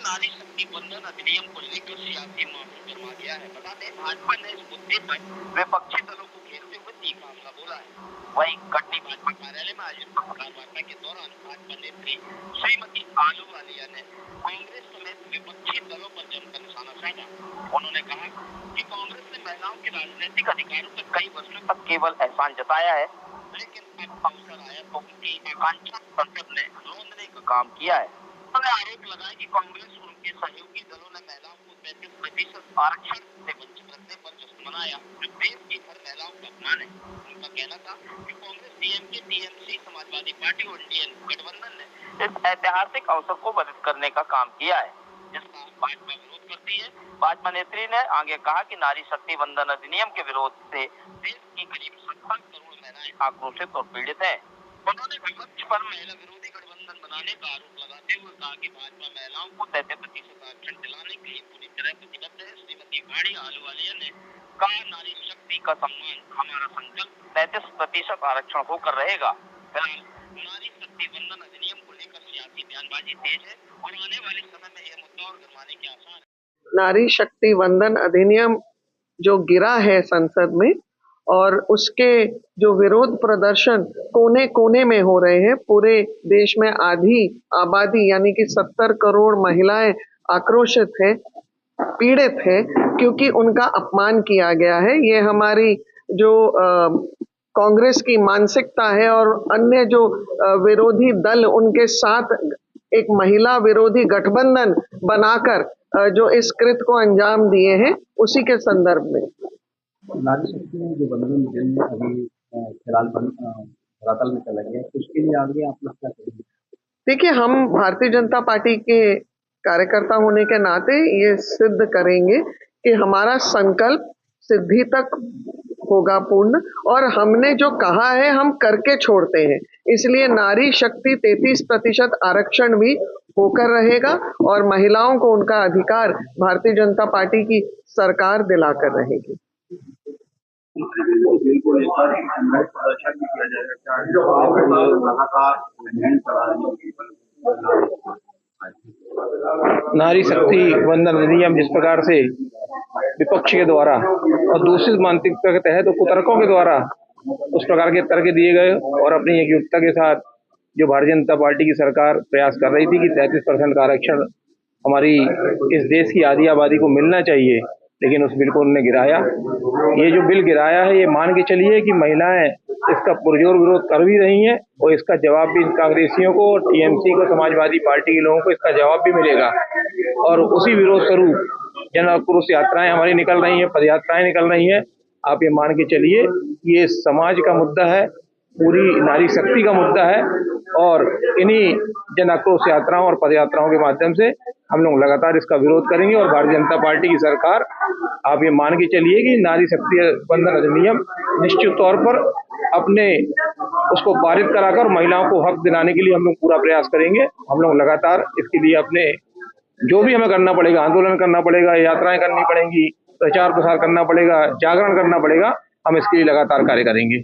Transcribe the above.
नारी शक्ति बंधन अधिनियम को लेकर सियासी मामला गरमा गया है। बता दें, भाजपा ने इस मुद्दे पर विपक्षी दलों को घेरते हुए तीखा हमला बोला है। वहीं कटनी भाजपा कार्यालय में आयोजित पत्रकार वार्ता के दौरान भाजपा नेत्री श्रीमती आलूवालिया ने कांग्रेस समेत विपक्षी दलों पर जमकर निशाना साधा। उन्होंने कहा कि कांग्रेस ने महिलाओं के राजनीतिक अधिकारों पर कई वर्षों तक केवल एहसान जताया है, लेकिन अब अवसर आया तो उनकी आकांक्षा संसद ने रोंदने का काम किया है। उन्होंने आरोप लगाया कि कांग्रेस और उनके सहयोगी दलों ने महिलाओं को 33% आरक्षण से वंचित रखने पर जश्न मनाया, जो देश की हर महिलाओं का अपमान है। उनका कहना था कि Congress, DMK, TMC, Samajwadi party और इंडियन गठबंधन ने इस ऐतिहासिक अवसर को बाधित करने का काम किया है, जिसका भाजपा विरोध करती है। भाजपा नेत्री ने आगे कहा कि नारी शक्ति बंधन अधिनियम के विरोध से देश की करीब 70 करोड़ महिलाएं आक्रोशित और पीड़ित हैं। उन्होंने विपक्ष पर महिला विरोधी गठबंधन बनाने का आरोप लगाते हुए कहा कि भाजपा महिलाओं को 33% आरक्षण दिलाने के लिए पूरी तरह प्रतिबद्ध है। श्रीमती वाणी आलूवालिया ने कहा, नारी शक्ति का सम्मान हमारा संकल्प, 33% आरक्षण होकर रहेगा। फिलहाल नारी शक्ति बंधन अधिनियम को लेकर सियासी बयानबाजी तेज है और आने वाले समय में यह मुद्दा और गरमाने के आसार है। नारी शक्ति वंदन अधिनियम जो गिरा है संसद में, और उसके जो विरोध प्रदर्शन कोने कोने में हो रहे हैं, पूरे देश में आधी आबादी यानी कि 70 करोड़ महिलाएं आक्रोशित है, पीड़ित है, क्योंकि उनका अपमान किया गया है। ये हमारी जो कांग्रेस की मानसिकता है और अन्य जो विरोधी दल उनके साथ एक महिला विरोधी गठबंधन बनाकर जो इस कृत्य को अंजाम दिए हैं, उसी के संदर्भ में नारी शक्ति में जो बंधन अभी फिलहाल धरातल में चला गया, उसके लिए आगे आप लोग क्या करेंगे? देखिए, हम भारतीय जनता पार्टी के कार्यकर्ता होने के नाते ये सिद्ध करेंगे कि हमारा संकल्प सिद्धि तक होगा पूर्ण, और हमने जो कहा है हम करके छोड़ते हैं। इसलिए नारी शक्ति 33% आरक्षण भी होकर रहेगा और महिलाओं को उनका अधिकार भारतीय जनता पार्टी की सरकार दिलाकर रहेगी। नारी शक्ति वंदन अधिनियम जिस प्रकार से विपक्ष के द्वारा और दूसरी मानसिकता के तहत कुतर्कों के द्वारा उस प्रकार के तर्क दिए गए और अपनी एकजुटता के साथ जो भारतीय जनता पार्टी की सरकार प्रयास कर रही थी कि 33% का आरक्षण हमारी इस देश की आधी आबादी को मिलना चाहिए, लेकिन उस बिल को उन्होंने गिराया। ये जो बिल गिराया है, ये मान के चलिए कि महिलाएं इसका पुरजोर विरोध कर भी रही हैं और इसका जवाब भी कांग्रेसियों को, टीएमसी को, समाजवादी पार्टी के लोगों को इसका जवाब भी मिलेगा। और उसी विरोध स्वरूप जन आक्रोश यात्राएं हमारी निकल रही हैं, पद यात्राएं निकल रही हैं। आप ये मान के चलिए ये समाज का मुद्दा है, पूरी नारी शक्ति का मुद्दा है, और इन्हीं जन आक्रोश यात्राओं और पद यात्राओं के माध्यम से हम लोग लगातार इसका विरोध करेंगे। और भारतीय जनता पार्टी की सरकार, आप ये मान के चलिए कि नारी शक्ति बंधन अधिनियम निश्चित तौर पर अपने उसको पारित कराकर महिलाओं को हक दिलाने के लिए हम लोग पूरा प्रयास करेंगे। हम लोग लगातार इसके लिए अपने जो भी हमें करना पड़ेगा, आंदोलन करना पड़ेगा, यात्राएं करनी पड़ेंगी, प्रचार प्रसार करना पड़ेगा, जागरण करना पड़ेगा, हम इसके लिए लगातार कार्य करेंगे।